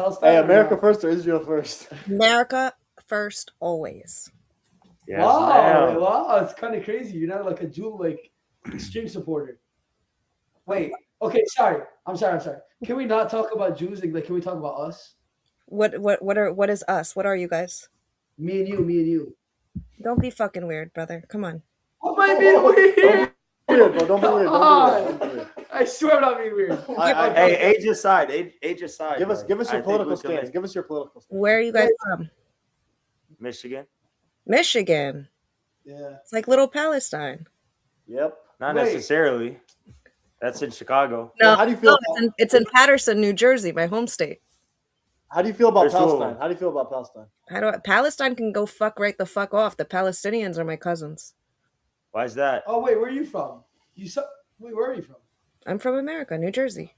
Palestine. Hey, America first or Israel first? America first, always. Yes, Wow, ma'am. wow, it's kind of crazy. You're not like a Jew, like extreme supporter. Wait, okay, sorry. I'm sorry. Can we not talk about Jews? Like, can we talk about us? What is us? What are you guys? Me and you. Don't be fucking weird, brother. Come on. What am I being weird? Weird, bro. Don't be weird. Don't be weird. I swear I'm not being weird. Hey, age aside. Age aside. Give us your I political think we can stance. Give us your political stance. Where are you guys from? Michigan. Michigan. Yeah. It's like little Palestine. Yep. Not Wait. necessarily. That's in Chicago. No, How do you feel? it's in Patterson, New Jersey, my home state. How do you feel about There's two of Palestine? them. How do you feel about Palestine? Palestine can go fuck right the fuck off. The Palestinians are my cousins. Why is that? Oh wait, where are you from? Wait, where are you from? I'm from America, New Jersey.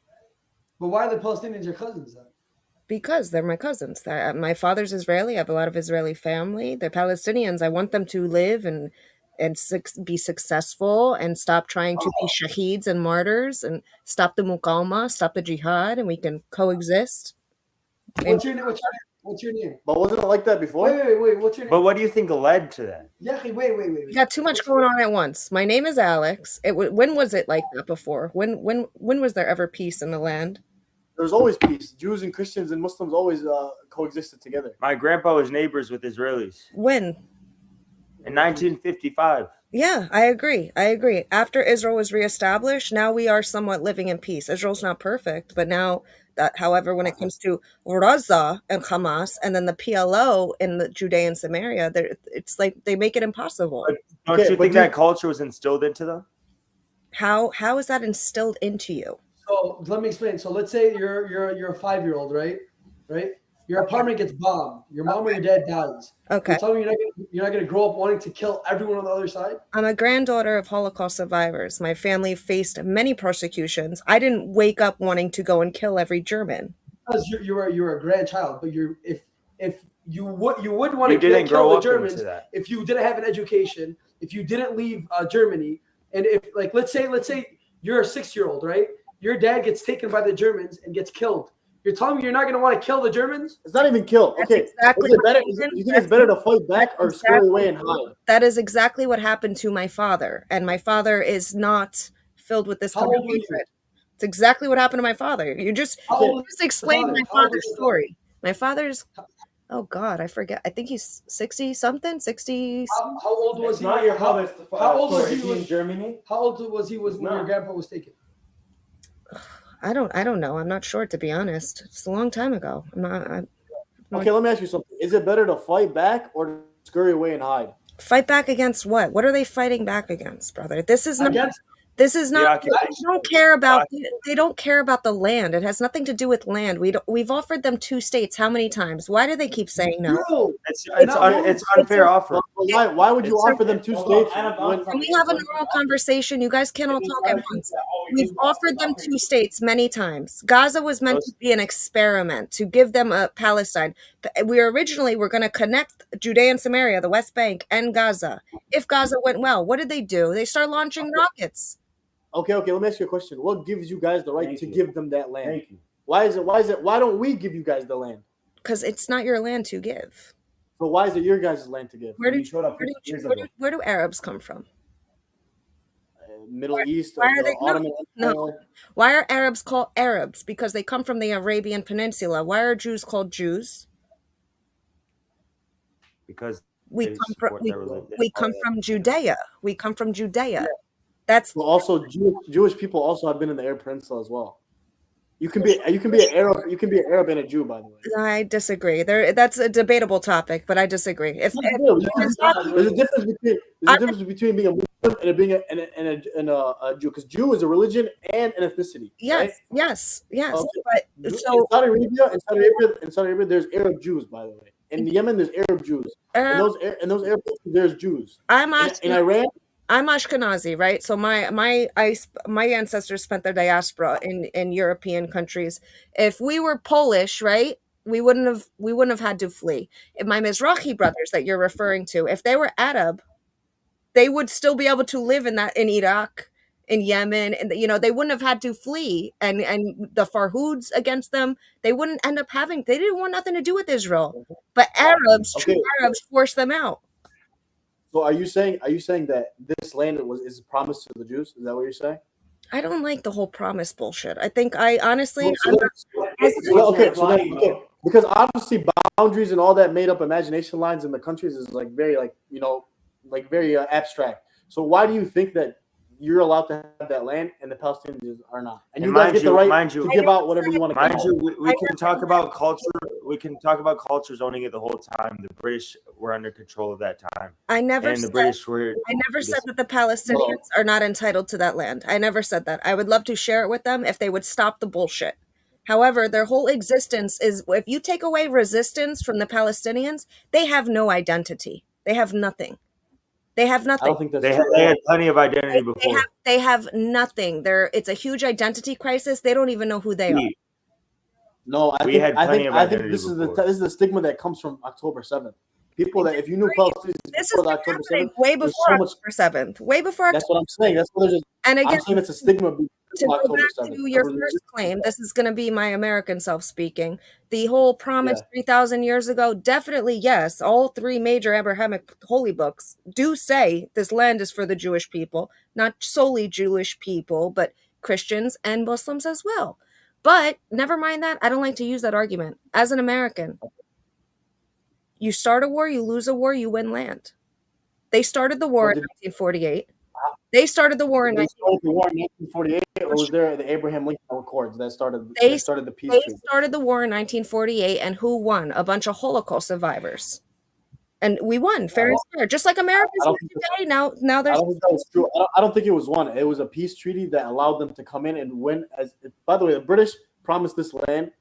But why are the Palestinians your cousins then? Because they're my cousins. My father's Israeli. I have a lot of Israeli family. The Palestinians, I want them to live and be successful and stop trying to be shaheeds and martyrs and stop the muqawma, stop the jihad, and we can coexist. What's your name? But wasn't it like that before? Wait. What's your name? But what do you think led to that? Yeah, wait. We got too much going on at once. My name is Alex. When was it like that before? When was there ever peace in the land? There's always peace. Jews and Christians and Muslims always coexisted together. My grandpa was neighbors with Israelis When? in 1955. Yeah, I agree. After Israel was reestablished, now we are somewhat living in peace. Israel's not perfect, but now that, however, when it comes to Gaza and Hamas and then the PLO in the Judea and Samaria, it's like they make it impossible. Don't you think that culture was instilled into them? How is that instilled into you? So let me explain. So let's say you're a 5-year-old, right? Your apartment gets bombed. Your mom or your dad dies. Okay. You're telling me you're not gonna grow up wanting to kill everyone on the other side? I'm a granddaughter of Holocaust survivors. My family faced many persecutions. I didn't wake up wanting to go and kill every German. Because you're a grandchild, but if you would want You to didn't kill grow the up Germans into that. if you didn't have an education, if you didn't leave Germany, and if like let's say you're a 6-year-old, right? Your dad gets taken by the Germans and gets killed. You're telling me you're not going to want to kill the Germans? It's not even kill. That's Okay. exactly Is it better? what You think it's better to fight back or scurry away and hide? That is exactly what happened to my father. And my father is not filled with this How kind of old were you? hatred. It's exactly what happened to my father. You just explained my How old father's was story. My father's, oh God, I forget. I think he's 60 something, 60. How old was he? Not your father's How old was story. he in Germany? How old was he when your grandpa was taken? I don't know. I'm not sure, to be honest. It's a long time ago. Okay, let me ask you something. Is it better to fight back or to scurry away and hide? Fight back against what? What are they fighting back against, brother? This is not. Against This is not. They occupation. don't care about. They don't care about the land. It has nothing to do with land. We've offered them 2 states. How many times? Why do they keep saying no? no. It's unfair offer. Why would you offer them 2 states? When, Can we have a normal conversation? You guys can't all talk at once. We've offered them 2 states many times. Gaza was meant to be an experiment to give them a Palestine. We originally were going to connect Judea and Samaria, the West Bank, and Gaza. If Gaza went well, what did they do? They started launching rockets. Okay. Let me ask you a question. What gives you guys the right to give them that land? Thank you. Why don't we give you guys the land? Because it's not your land to give. So why is it your guys' land to give? Where do Arabs come from? Middle East. Why are they Ottoman no? Why are Arabs called Arabs? Because they come from the Arabian Peninsula. Why are Jews called Jews? Because we they come from support their religion. we come from Judea. We come from Judea. Yeah. That's Well, also Jewish people also have been in the Arab Peninsula as well. You can be an Arab and a Jew, by the way. I disagree. That's a debatable topic, but I disagree. There's a difference between being a Muslim and being a Jew, because Jew is a religion and an ethnicity. Yes. Okay. But so in Saudi Arabia, there's Arab Jews, by the way. In Yemen, there's Arab Jews. In those Arab places, there's Jews. In Iran. I'm Ashkenazi, right? So my ancestors spent their diaspora in European countries. If we were Polish, right, we wouldn't have had to flee. If my Mizrahi brothers that you're referring to, if they were Arab, they would still be able to live in Iraq, in Yemen, and they wouldn't have had to flee, and the Farhoods against them, they wouldn't end up having. They didn't want nothing to do with Israel, but Arabs, true Arabs, forced them out. So are you saying that this land is promised to the Jews? Is that what you're saying? I don't like the whole promise bullshit. I think I honestly, because obviously boundaries and all that made up imagination lines in the countries is like very very abstract. So why do you think that you're allowed to have that land and the Palestinians are not? And you guys get the right to give out whatever you want to. Mind you, we can talk about culture. We can talk about culture owning it the whole time. The British were under control of that time. I never said that the Palestinians are not entitled to that land. I never said that. I would love to share it with them if they would stop the bullshit. However, their whole existence is, if you take away resistance from the Palestinians, they have no identity. They have nothing. They have nothing. I don't think that's they had plenty of identity before. They have nothing. It's a huge identity crisis. They don't even know who they are. No, I think this is the stigma that comes from October 7th. People that if you knew Palestinians before October 7th, way before October 7th, way before. That's what I'm saying. That's what there's. And again, I'm saying it's a stigma. To go back to your first claim, this is going to be my American self speaking. The whole promise 3,000 years ago, definitely yes. All three major Abrahamic holy books do say this land is for the Jewish people, not solely Jewish people, but Christians and Muslims as well. But never mind that. I don't like to use that argument. As an American, you start a war, you lose a war, you win land. They started the war in 1948. They started the war in 1948, or was there the Abraham Lincoln Accords that started the peace treaty? They started the war in 1948, and who won? A bunch of Holocaust survivors. And we won, fair and square, just like Americans won today. Now there's. I don't think that was true. I don't think it was one. It was a peace treaty that allowed them to come in and win. By the way, the British promised this land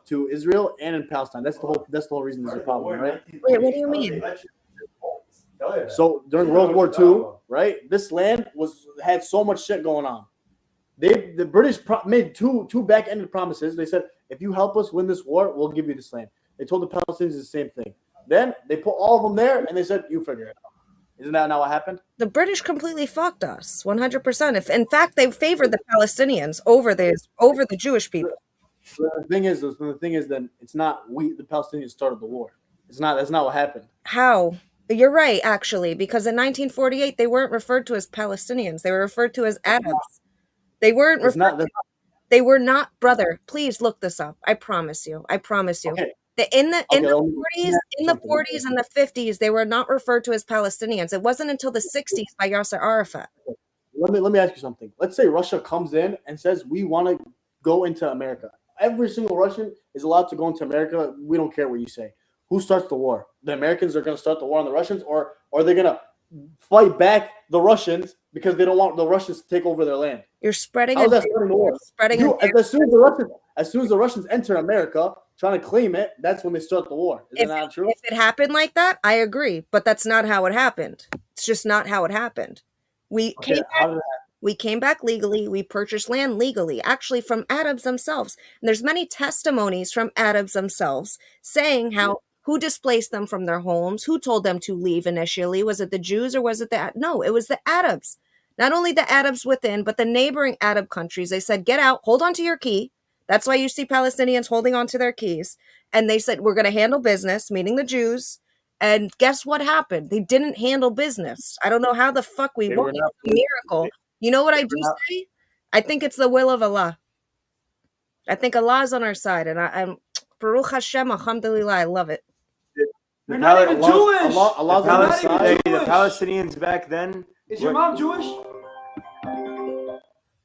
to Israel and in Palestine. That's the whole reason there's a problem, right? Wait, what do you mean? So during World War II, right, this land had so much shit going on. The British made two back-ended promises. They said, if you help us win this war, we'll give you this land. They told the Palestinians the same thing. Then they put all of them there, and they said, you figure it out. Isn't that not what happened? The British completely fucked us, 100%. If in fact they favored the Palestinians over the Jewish people. The thing is, then it's not the Palestinians started the war. That's not what happened. How? You're right, actually, because in 1948 they weren't referred to as Palestinians. They were referred to as Arabs. They weren't They were not, brother. Please look this up. I promise you. Okay. In the 40s and the 50s, they were not referred to as Palestinians. It wasn't until the 60s by Yasser Arafat. Let me ask you something. Let's say Russia comes in and says we want to go into America. Every single Russian is allowed to go into America. We don't care what you say. Who starts the war? The Americans are going to start the war on the Russians, or are they going to fight back the Russians because they don't want the Russians to take over their land? You're spreading. How's that starting the war? As soon as the Russians enter America, trying to claim it, that's when they start the war. Isn't that true? If it happened like that, I agree, but that's not how it happened. It's just not how it happened. We came back legally. We purchased land legally, actually from Arabs themselves. And there's many testimonies from Arabs themselves saying who displaced them from their homes, who told them to leave initially. Was it the Jews or was it no, it was the Arabs. Not only the Arabs within, but the neighboring Arab countries. They said, get out, hold on to your key. That's why you see Palestinians holding on to their keys. And they said, we're going to handle business, meaning the Jews. And guess what happened? They didn't handle business. I don't know how the fuck we won. It's a miracle. You know what I do say? I think it's the will of Allah. I think Allah is on our side. And I'm Baruch Hashem, alhamdulillah, I love it. You're not even Jewish. The Palestinians back then. Is your mom Jewish?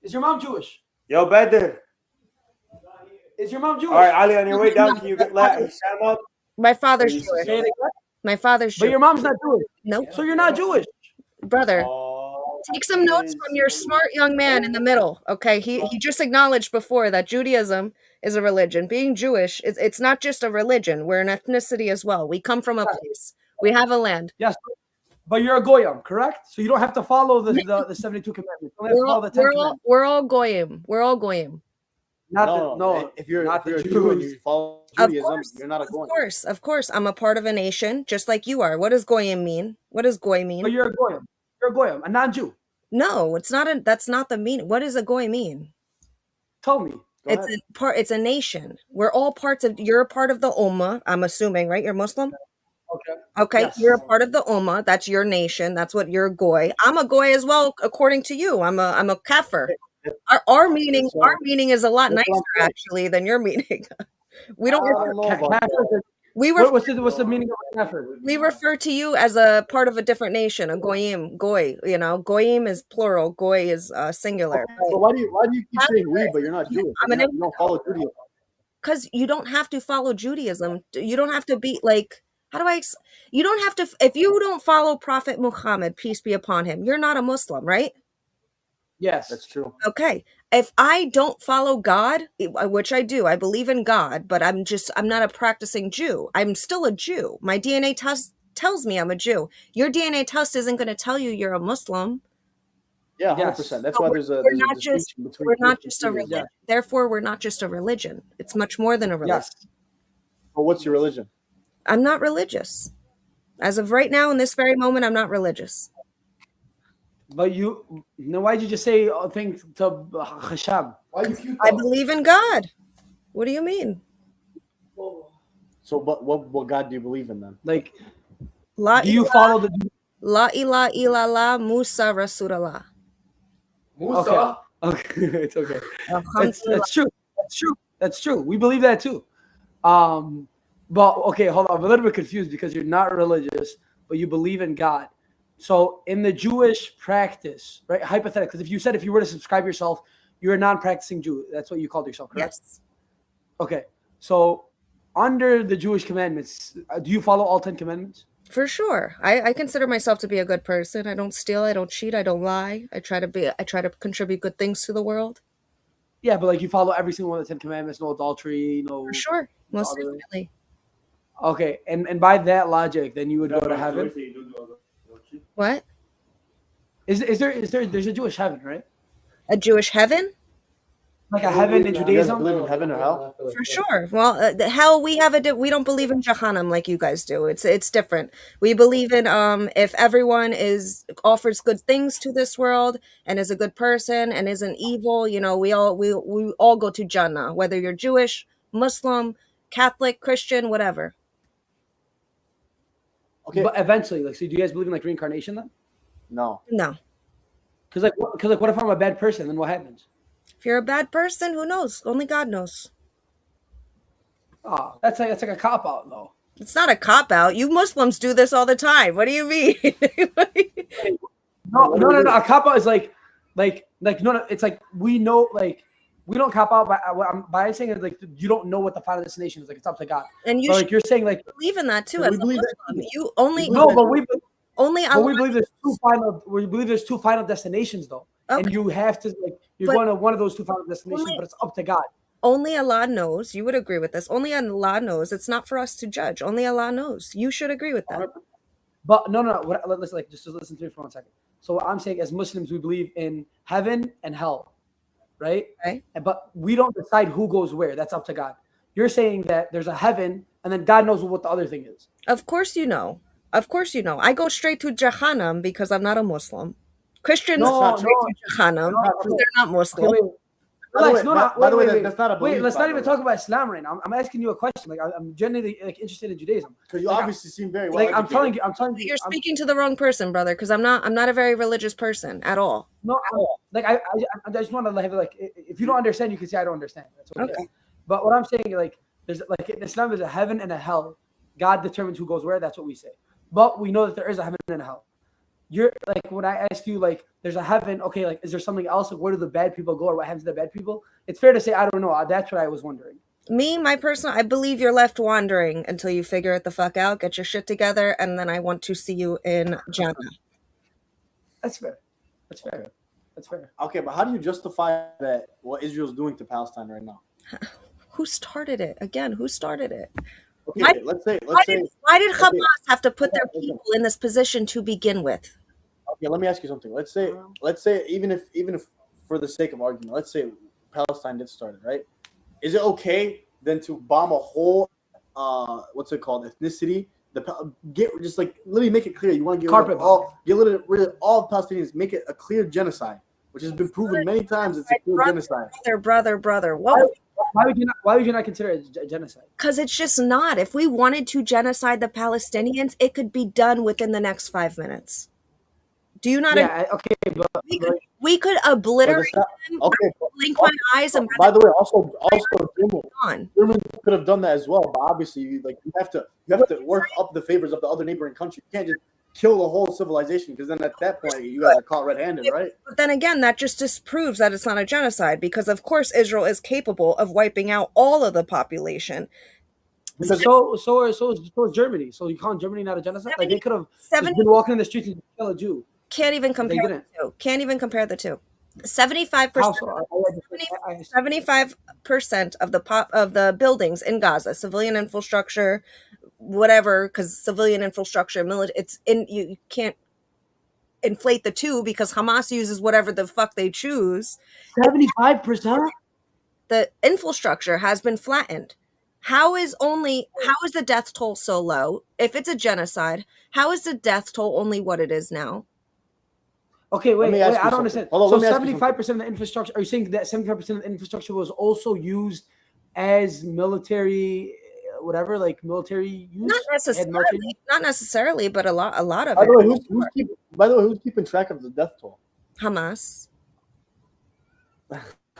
Is your mom Jewish? Yo, Badr. Is your mom Jewish? All right, Ali, on your way down, can you get stand up? My father's Jewish. My father's Jewish. But your mom's not Jewish. Nope. So you're not Jewish. Brother, take some notes from your smart young man in the middle, okay? He just acknowledged before that Judaism is a religion. Being Jewish, it's not just a religion. We're an ethnicity as well. We come from a place. We have a land. Yes, but you're a goyim, correct? So you don't have to follow the 72 commandments. We're all goyim. We're all goyim. If you're a Jew and you follow Judaism, you're not a goyim. Of course. I'm a part of a nation, just like you are. What does goyim mean? What does goy mean? But you're a goyim. You're a goyim, a non-Jew. No, it's not. That's not the meaning. What does a goy mean? Tell me. Go ahead. It's a nation. We're all parts of. You're a part of the Ummah. I'm assuming, right? You're Muslim. Okay. Okay, Yes. you're a part of the Ummah. That's your nation. That's what you're a goy. I'm a goy as well, according to you. I'm a kafir. Our meaning is a lot That's what nicer I'm saying. actually than your meaning. We don't. I don't know about that. What's the meaning of a kafir? We refer to you as a part of a different nation, a goyim, goy. You know, goyim is plural, goy is singular. So why do you keep saying we, but you're not Jewish? I'm You don't follow Judaism. Because you don't have to follow Judaism. You don't have to be like. How do I? You don't have to. If you don't follow Prophet Muhammad, peace be upon him, you're not a Muslim, right? Yes. That's true. Okay. If I don't follow God, which I do, I believe in God, but I'm not a practicing Jew. I'm still a Jew. My DNA test tells me I'm a Jew. Your DNA test isn't going to tell you you're a Muslim. Yeah, 100%. Yes. That's So why there's a distinction between. We're not just a Christians and religion. Therefore, we're not just a religion. It's much more than a religion. Yes. But what's your religion? I'm not religious. As of right now, in this very moment, I'm not religious. But why did you just say things to Hasham? Why you cute? I believe in God. What do you mean? So, but what God do you believe in then? Like, La do you ilaha- follow the? La ilaha illallah Musa Rasulullah. Okay. Okay. It's okay. Alhamdulillah. That's true. That's true. That's true. We believe that too. But okay, hold on. I'm a little bit confused because you're not religious, but you believe in God. So in the Jewish practice, right? Hypothetically, because if you were to subscribe yourself, you're a non-practicing Jew. That's what you called yourself, correct? Yes. Okay. So under the Jewish commandments, do you follow all 10 commandments? For sure. I consider myself to be a good person. I don't steal, I don't cheat, I don't lie. I try to contribute good things to the world. Yeah, but like you follow every single one of the 10 commandments, no adultery, no. For sure. Most other- definitely. Okay, and by that logic, then you would go to heaven. What? There's a Jewish heaven, right? A Jewish heaven? Like a heaven in You guys Judaism. believe in heaven or hell? For sure. Well, the hell, we don't believe in Jahannam like you guys do. It's different. We believe in if everyone offers good things to this world and is a good person and isn't evil, we all go to Jannah, whether you're Jewish, Muslim, Catholic, Christian, whatever. Okay. But eventually, like, so do you guys believe in like reincarnation then? No. No. Because what if I'm a bad person? Then what happens? If you're a bad person, who knows? Only God knows. Oh, that's like a cop out though. It's not a cop out. You Muslims do this all the time. What do you mean? No. A cop out is like no. It's like we know, like we don't cop out by saying like you don't know what the final destination is. Like it's up to God. And you But, like you're saying, like believe in that too. Yeah, As we a believe that Muslim. too. You only but we Allah. believe there's two final. We believe there's two final destinations though, Okay. and you have to you're But going to one of those two final destinations, only- but it's up to God. Only Allah knows. You would agree with this. Only Allah knows. It's not for us to judge. Only Allah knows. You should agree with that. But no. Let's just listen to me for 1 second. So what I'm saying, as Muslims, we believe in heaven and hell, right? Okay. But we don't decide who goes where. That's up to God. You're saying that there's a heaven, and then God knows what the other thing is. Of course you know. Of course you know. I go straight to Jahannam because I'm not a Muslim. Christians No, go straight to Jahannam no, because no. they're not Muslim. Okay, wait. Relax. By the way, that's not a belief. Wait, let's by not the even way. talk about Islam right now. I'm asking you a question. Like I'm genuinely like interested in Judaism. Because you Like, obviously seem very well Like I'm telling you, You're speaking to the wrong person, brother, because I'm not a very religious person at all. I just want to have like if you don't understand, you can say I don't understand. That's Okay. But what I'm saying, like there's like in Islam there's a heaven and a hell. God determines who goes where. That's what we say. But we know that there is a heaven and a hell. You're like when I asked you like there's a heaven, okay, like is there something else? Like where do the bad people go or what happens to the bad people? It's fair to say I don't know. That's what I was wondering. I believe you're left wandering until you figure it the fuck out, get your shit together, and then I want to see you in Jannah. That's fair. That's fair. Okay, but how do you justify that what Israel's doing to Palestine right now? Who started it? Again, who started it? Okay, Why- let's say Why did Hamas have to put their listen. people in this position to begin with? okay, let me ask you something. Let's say even if for the sake of argument, let's say Palestine did start it, right? Is it okay then to bomb a whole what's it called, ethnicity Just like literally make it clear. You want to get rid of all Palestinians. Make it a clear genocide, which has been proven many times. It's a clear genocide. Brother. What? Why would you not consider it a genocide? Because it's just not. If we wanted to genocide the Palestinians, it could be done within the next 5 minutes. Do you not? Yeah. Okay. We could obliterate them. Okay. Blink my eyes. And by the way, also Germans could have done that as well. But obviously, you have to work up the favors of the other neighboring country. You can't just kill the whole civilization, because then at that point you guys are caught red-handed, right? But then again, that just disproves that it's not a genocide, because of course Israel is capable of wiping out all of the population. So is Germany. So you call Germany not a genocide? Like they could have been walking in the streets and kill a Jew. Can't even compare the two. Can't even compare the two. 75% of the buildings in Gaza, civilian infrastructure, whatever, because civilian infrastructure, you can't inflate the two, because Hamas uses whatever the fuck they choose. 75%? The infrastructure has been flattened. How is the death toll so low? If it's a genocide, how is the death toll only what it is now? Okay, wait, I don't understand. So 75% of the infrastructure, are you saying that 75% of the infrastructure was also used as military, whatever, like military use? Not necessarily, but a lot of by it. By the way, who's keeping track of the death toll? Hamas.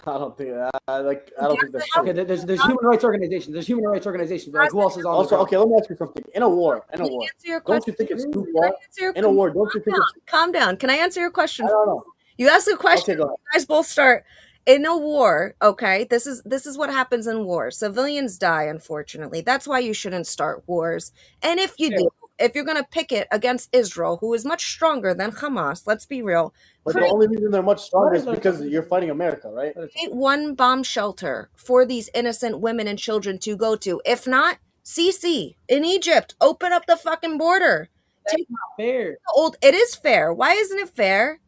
I don't think that's true. Okay, there's human rights organizations. There's human rights organizations. But like, who else is on also, okay, let me ask you something. In a war, don't you think it's too far? In a war, don't you think it's... Calm down. Can I answer your question? I don't know. You asked a question. Okay, you guys both start. In a war, okay, this is what happens in war. Civilians die, unfortunately. That's why you shouldn't start wars. And if you do, if you're going to pick it against Israel, who is much stronger than Hamas, let's be real. But the only reason they're much stronger is because you're fighting America, right? Create one bomb shelter for these innocent women and children to go to. If not, Sisi in Egypt, open up the fucking border. That's not fair. It is fair. Why isn't it fair?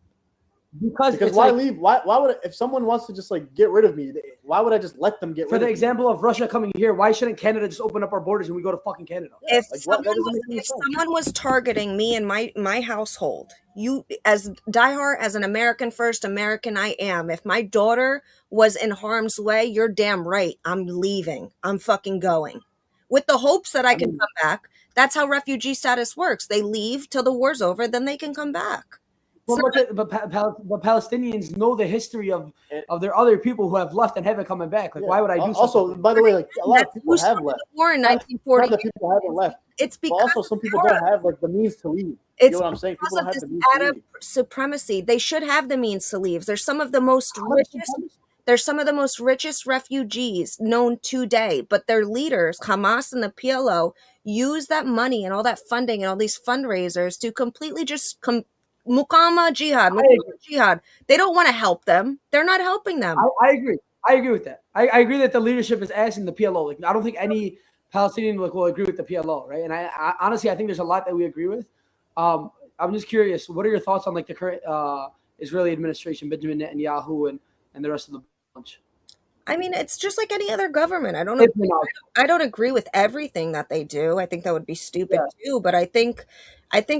Because why leave? Why would if someone wants to just like get rid of me? Why would I just let them get rid of me? For the example of Russia coming here, why shouldn't Canada just open up our borders and we go to fucking Canada? If someone was targeting me and my household, you as diehard as an American first American I am, if my daughter was in harm's way, you're damn right. I'm leaving. I'm fucking going. With the hopes that I can come back. That's how refugee status works. They leave till the war's over, then they can come back. Well, but Palestinians know the history of their other people who have left and haven't coming back. Like, why would I do also, something? by the way, like a lot of people have left. War in 1940. Not that people haven't left. It's because also some people don't have like the means to leave. It's you know what I'm saying? People because of this Arab supremacy. They should have the means to leave. There's some of the most richest refugees known today, but their leaders, Hamas and the PLO, use that money and all that funding and all these fundraisers to completely just Mukama jihad. They don't want to help them. They're not helping them. I agree. I agree with that. I agree that the leadership is asking the PLO. Like, I don't think any Palestinian will agree with the PLO, right? And I honestly, I think there's a lot that we agree with. I'm just curious. What are your thoughts on like the current Israeli administration, Benjamin Netanyahu, and the rest of the bunch? I mean, it's just like any other government. I don't agree with everything that they do. I think that would be stupid too. But I think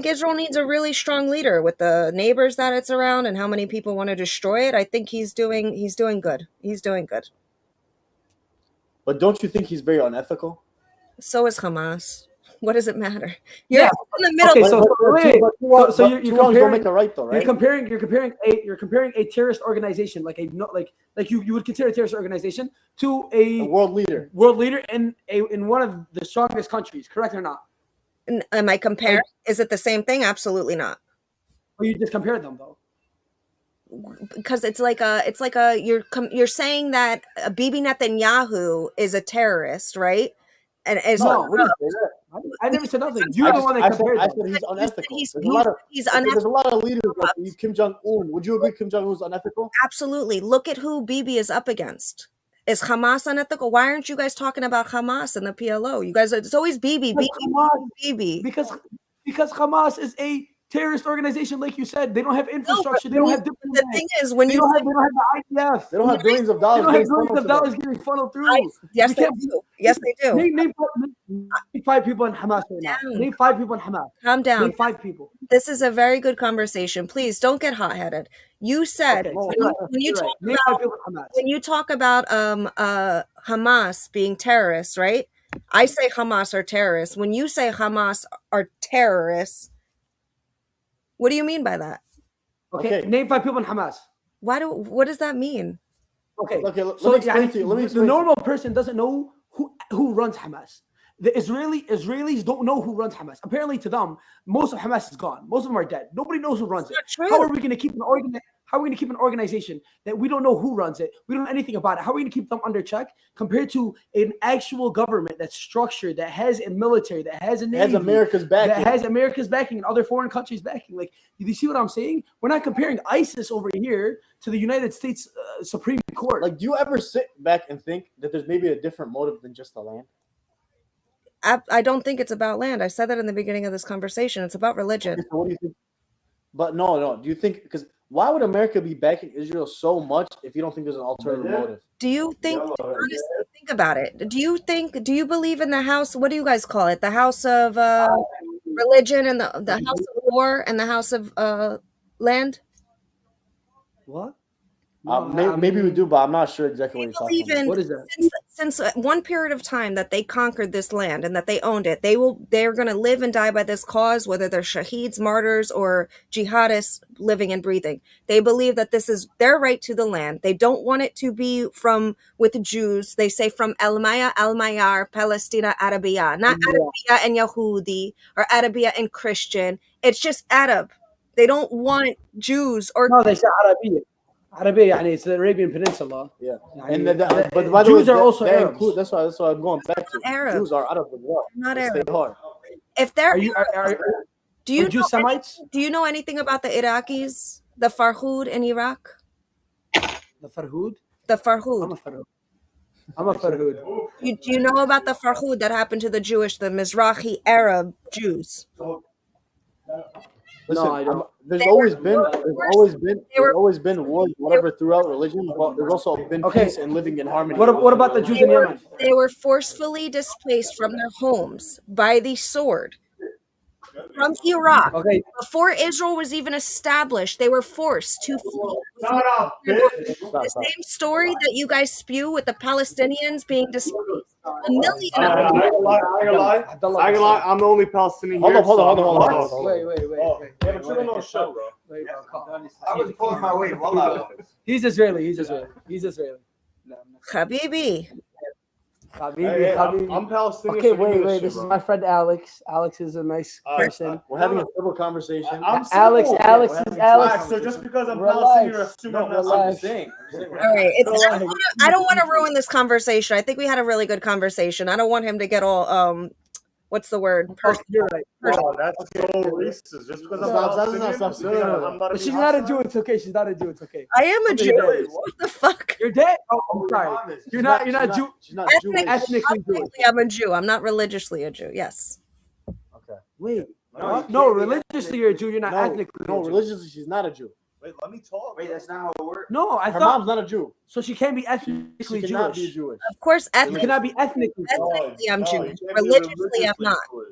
Israel needs a really strong leader with the neighbors that it's around and how many people want to destroy it. I think he's doing good. He's doing good. But don't you think he's very unethical? So is Hamas. What does it matter? You're in the middle. Okay, so you're comparing, don't make it right though, right? You're comparing a terrorist organization like you would consider a terrorist organization to a world leader in one of the strongest countries. Correct or not? Am I comparing? Is it the same thing? Absolutely not. Well, you just compared them though. Because it's like you're saying that Bibi Netanyahu is a terrorist, right? And I never said nothing. You're the one that compared. I said he's unethical. There's a lot of leaders like Kim Jong-un. Would you agree Kim Jong-un is unethical? Absolutely. Look at who Bibi is up against. Is Hamas unethical? Why aren't you guys talking about Hamas and the PLO? You guys it's always Bibi. Because Hamas is a terrorist organization, like you said. They don't have infrastructure. They don't have different. The thing is, when they don't have the IDF. They don't have billions of dollars. They don't have billions of dollars getting funneled through. Yes, they do. Yes, they do. Name 5 people in Hamas right now. Down. Name 5 people in Hamas. Calm down. Name 5 people. This is a very good conversation. Please don't get hot-headed. You said Okay, when you talk Name 5 people in Hamas. when you talk about Hamas being terrorists, right? I say Hamas are terrorists. When you say Hamas are terrorists, what do you mean by that? Okay. Name 5 people in Hamas. What does that mean? Okay. Okay, let So me explain to you. Let me the explain to you. normal person doesn't know who runs Hamas. The Israelis don't know who runs Hamas. Apparently, to them, most of Hamas is gone. Most of them are dead. Nobody knows who runs it. Not How true. are we going to keep an organization that we don't know who runs it? We don't know anything about it. How are we going to keep them under check compared to an actual government that's structured, that has a military, that has a navy, Has America's backing. that has America's backing and other foreign countries backing? Like, do you see what I'm saying? We're not comparing ISIS over here to the United States Supreme Court. Like, do you ever sit back and think that there's maybe a different motive than just the land? I don't think it's about land. I said that in the beginning of this conversation. It's about religion. Okay, so what do you think? But no. Do you think, because why would America be backing Israel so much if you don't think there's an alternative motive? Do you think, honestly, think about it. Do you believe in the house? What do you guys call it? The house of religion and the house of war and the house of land? What? Maybe we do, but I'm not sure exactly what you're talking about. What is that? Since one period of time that they conquered this land and that they owned it, they're going to live and die by this cause, whether they're shaheeds, martyrs, or jihadists living and breathing. They believe that this is their right to the land. They don't want it to be with the Jews. They say from Al-Maya, Al-Mayar, Palestina, Arabia, not Arabia and Yahudi or Arabia and Christian. It's just Arab. They don't want Jews or No, they say Arabiya. Arabiya, it's the Arabian Peninsula. Yeah, يعني but by the Jews way, are also that Arabs. include, that's why I'm going back to. Arab. Jews are out of the war. Not Yes, Arab. They are. If they're Do you Jew Semites? Do you know anything about the Iraqis, the Farhud in Iraq? The Farhud? The I'm Farhud. a Farhud. I'm a Farhud. Do you know about the Farhud that happened to the Mizrahi Arab Jews? Listen, No, I don't. there's They always were- been wars, whatever, throughout religion, but there's also been peace and living in harmony. What about the Jews in Yemen? They were forcefully displaced from their homes by the sword from Iraq. Okay, Before Israel was even established, they were forced to flee. The same story that you guys spew with the Palestinians being displaced. A million of them. I ain't gonna lie. I'm the only Palestinian here. Hold on. Wait. Yeah, but you don't know shit, bro. Wait, bro, calm down. I was pulling my weight. Wallah. He's Israeli. Habibi. Habibi. I'm Palestinian. Okay, so give me wait. shit, This is bro. my friend Alex. Alex is a nice person. We're having a civil conversation. I'm Alex, civil. Alex We're is having Alex. Relax, so just because I'm Relax. Palestinian, you're assuming I'm No, not I'm just saying. All right. I don't want to ruin this conversation. I think we had a really good conversation. I don't want him to get all what's the word? You're right. Bro, that's so racist. Just because I'm Stop. Palestinian, I'm not But she's not a Jew. It's okay. She's not a Jew. It's okay. I am a Okay, Jew. guys. What the fuck? You're dead. Oh, I'm sorry. You're not Jew. She's not Jewish. Ethnically Jewish. Ethnically, I'm a Jew. I'm not religiously a Jew. Yes. Okay. Wait. No, No, religiously you're a Jew. You're not ethnically. No, a Jew. religiously she's not a Jew. Wait, let me talk. Wait, that's not how it works. No, I Her thought mom's not a Jew. so. She can't be She ethnically cannot be Jewish. Jewish. Of course, She ethnically, cannot be ethnically. I'm No, Jewish. you can't be Religiously, I'm not. Jewish.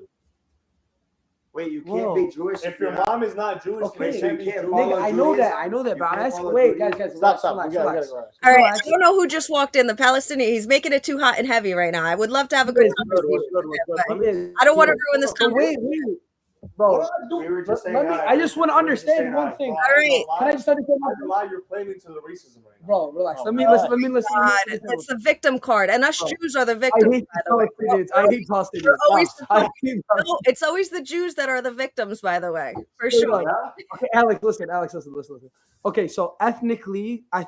Wait, you can't Whoa. be Jewish If your you're not- mom is not Jewish, Okay, you so can't you be can't Jewish. follow Nigga, I know that. Judaism. But I'm You asking. follow Wait, guys. Judaism. Stop. Relax. We gotta go. All right. I don't know who just walked in. The Palestinian. He's making it too hot and heavy right now. I would love to have a good conversation. I don't want to ruin this So wait, bro. We were just saying Let me. hi. I just want to We were just saying understand one hi. thing. All right. Can I just understand one I thing? lie, you're playing into the racism right now. Bro, relax. Oh, Let me God. listen. Let me listen. God, it's the victim card, and us Oh. Jews are the I victims. hate By the way, Palestinians. I hate Palestinians. You're always the I hate No, it's always the Jews that are the victims. By the way, for Palestinians. sure. Okay, Alex, listen. Okay, so ethnically, I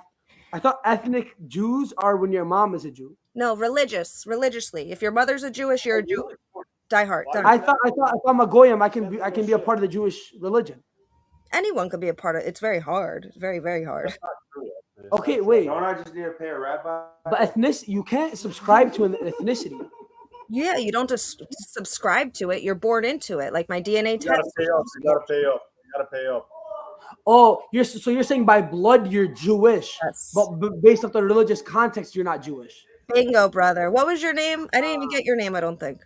thought ethnic Jews are when your mom is a Jew. No, religiously. If your mother's a Jewish, you're a Jew. Die hard. I thought if I'm a goyim, I can be a part of the Jewish religion. Anyone could be a part of it. It's very hard. It's very, very hard. Okay, wait. Don't I just need to pay a rabbi? But ethnicity, you can't subscribe to an ethnicity. Yeah, you don't just subscribe to it. You're born into it. Like my DNA You gotta test. pay up. Oh, you're saying by blood you're Jewish, Yes. but based off the religious context, you're not Jewish. Bingo, brother. What was your name? I didn't even get your name, I don't think.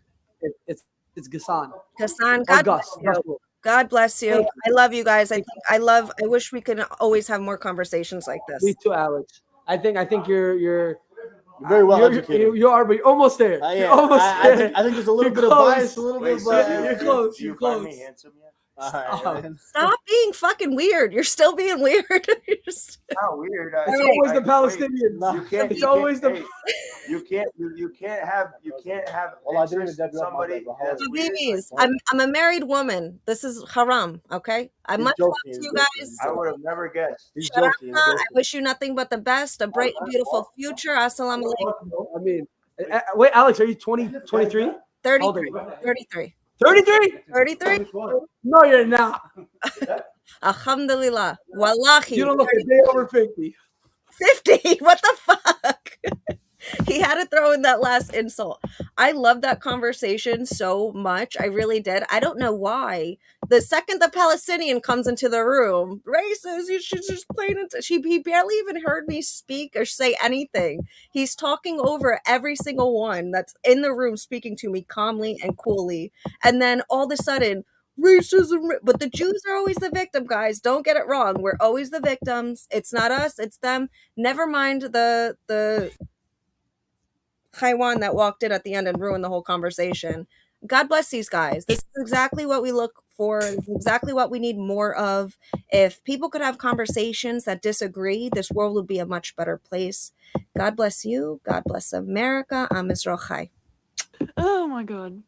It's Gassan. Hassan, Or God Gus. bless you. God bless you. I love you guys. I wish we could always have more conversations like this. Me too, Alex. I think you're very well educated. You are, but you're almost there. Yeah. You're almost there. I think there's a little You're bit of close. bias, a little bit of You're close. Do you You're find me close. handsome yet? All right, man. Stop being fucking weird. You're still being weird. You're just- Not weird. It's always the Palestinians. You can't. It's always the. You can't have. Well, I didn't interest in somebody that's weird. Babies, I'm a married woman. This is haram, okay? I He's much love joking, to he's you joking, guys. he's I would have never guessed. He's Shut up, joking. I wish you nothing but the best, a bright, beautiful future. Assalamu alaikum. I mean, wait, Alex, are you 20, 23? 33. 33. 33? 33? No, you're not. Alhamdulillah. Wallahi. You don't look a day over 50. 50. What the fuck? He had to throw in that last insult. I love that conversation so much. I really did. I don't know why. The second the Palestinian comes into the room, racist, she's just playing into. He barely even heard me speak or say anything. He's talking over every single one that's in the room, speaking to me calmly and coolly. And then all of a sudden, racism. But the Jews are always the victim, guys. Don't get it wrong. We're always the victims. It's not us. It's them. Never mind the Haiwan that walked in at the end and ruined the whole conversation. God bless these guys. This is exactly what we look for. This is exactly what we need more of. If people could have conversations that disagree, this world would be a much better place. God bless you. God bless America. I'm Israel Chai. Oh my god.